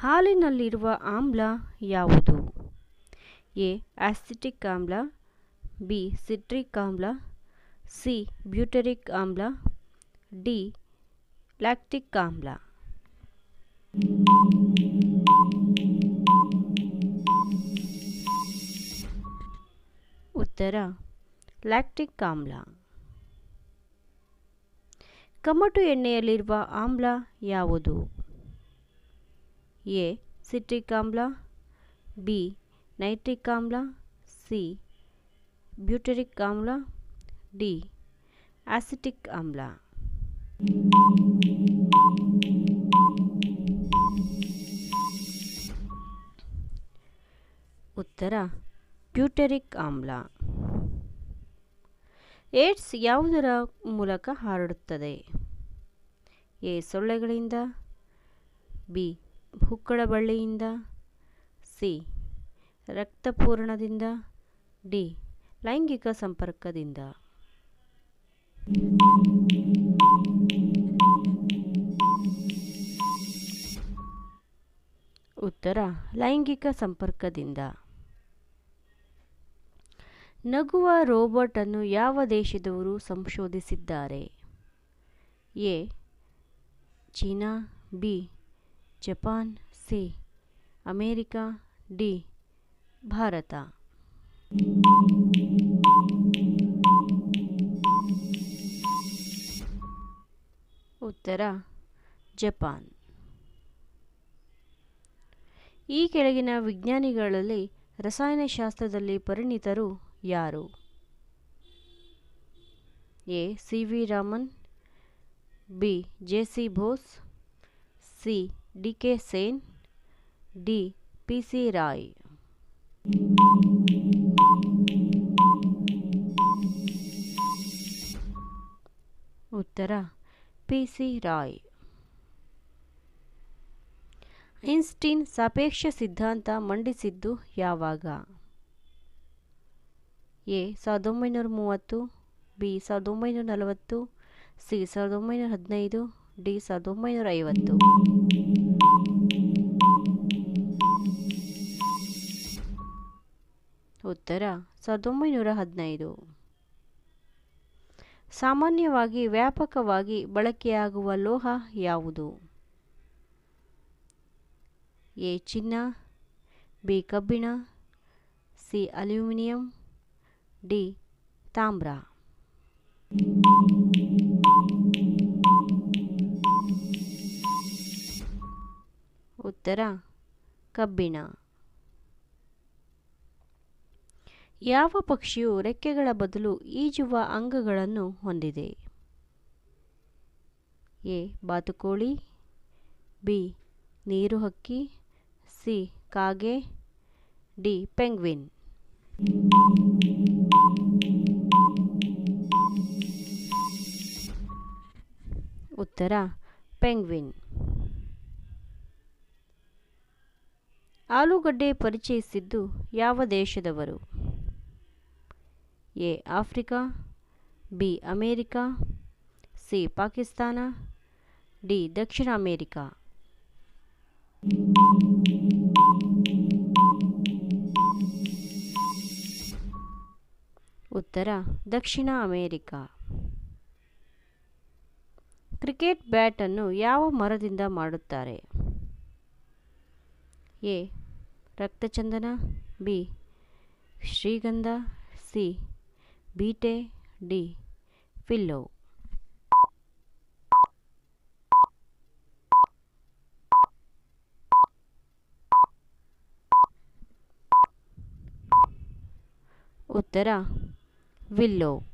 ಹಾಲಿನಲ್ಲಿರುವ ಆಮ್ಲ ಯಾವುದು? ಎ ಆಸಿಟಿಕ್ ಆಮ್ಲ, ಬಿ ಸಿಟ್ರಿಕ್ ಆಮ್ಲ, ಸಿ ಬ್ಯೂಟರಿಕ್ ಆಮ್ಲ, ಡಿ ಲ್ಯಾಕ್ಟಿಕ್ ಆಮ್ಲ. ಉತ್ತರ ಲ್ಯಾಕ್ಟಿಕ್ ಆಮ್ಲ. ಕಮಟು ಎಣ್ಣೆಯಲ್ಲಿರುವ ಆಮ್ಲ ಯಾವುದು? ಎ ಸಿಟ್ರಿಕ್ ಆಮ್ಲ, ಬಿ ನೈಟ್ರಿಕ್ ಆಮ್ಲ, ಸಿ ಬ್ಯೂಟರಿಕ್ ಆಮ್ಲ, ಡಿ ಆಸಿಟಿಕ್ ಆಮ್ಲ. ಉತ್ತರ ಬ್ಯೂಟರಿಕ್ ಆಮ್ಲ. ಏಡ್ಸ್ ಯಾವುದರ ಮೂಲಕ ಹರಡುತ್ತದೆ? ಎ ಸೊಳ್ಳೆಗಳಿಂದ, ಬಿ ಹುಕ್ಕಳ ಬಳ್ಳಿಯಿಂದ, ಸಿ ರಕ್ತಪೂರಣದಿಂದ, ಡಿ ಲೈಂಗಿಕ ಸಂಪರ್ಕದಿಂದ. ಉತ್ತರ ಲೈಂಗಿಕ ಸಂಪರ್ಕದಿಂದ. ನಗುವ ರೋಬೋಟ್ ಅನ್ನು ಯಾವ ದೇಶದವರು ಸಂಶೋಧಿಸಿದ್ದಾರೆ? A China, B Japan, C America, D Bharat. ಉತ್ತರ ಜಪಾನ್. ಈ ಕೆಳಗಿನ ವಿಜ್ಞಾನಿಗಳಲ್ಲಿ ರಸಾಯನಶಾಸ್ತ್ರದಲ್ಲಿ ಪರಿಣಿತರು ಯಾರು? A C V Raman, B J C Bose, C D K Sen, D P C Ray. ಉತ್ತರ ಪಿ ಸಿ ರಾಯ್. ಐನ್ಸ್ಟೀನ್ ಸಾಪೇಕ್ಷ ಸಿದ್ಧಾಂತ ಮಂಡಿಸಿದ್ದು ಯಾವಾಗ? A 1930, B 1940, C 1915, D 1950. ಉತ್ತರ 1915. ಸಾಮಾನ್ಯವಾಗಿ ವ್ಯಾಪಕವಾಗಿ ಬಳಕೆಯಾಗುವ ಲೋಹ ಯಾವುದು? ಎ ಚಿನ್ನ, ಬಿ ಕಬ್ಬಿಣ, ಸಿ ಅಲ್ಯೂಮಿನಿಯಂ, ಡಿ ತಾಮ್ರ. ಉತ್ತರ ಕಬ್ಬಿಣ. ಯಾವ ಪಕ್ಷಿಯು ರೆಕ್ಕೆಗಳ ಬದಲು ಈಜುವ ಅಂಗಗಳನ್ನು ಹೊಂದಿದೆ? ಎ ಬಾತುಕೋಳಿ, ಬಿ ನೀರುಹಕ್ಕಿ, ಸಿ ಕಾಗೆ, ಡಿ ಪೆಂಗ್ವಿನ್. ಉತ್ತರ ಪೆಂಗ್ವಿನ್. ಆಲೂಗಡ್ಡೆ ಪರಿಚಯಿಸಿದ್ದು ಯಾವ ದೇಶದವರು? A Africa, B America, C Pakistan, D Dakshina America. ಉತ್ತರ ದಕ್ಷಿಣ ಅಮೇರಿಕಾ. ಕ್ರಿಕೆಟ್ ಬ್ಯಾಟ್ ಅನ್ನು ಯಾವ ಮರದಿಂದ ಮಾಡುತ್ತಾರೆ? ಎ ರಕ್ತಚಂದನ, ಬಿ ಶ್ರೀಗಂಧ, ಸಿ ಬೀಟೆ, ಡಿ ಫಿಲ್ಲೋ. ಉತ್ತರ ವಿಲ್ಲೋ.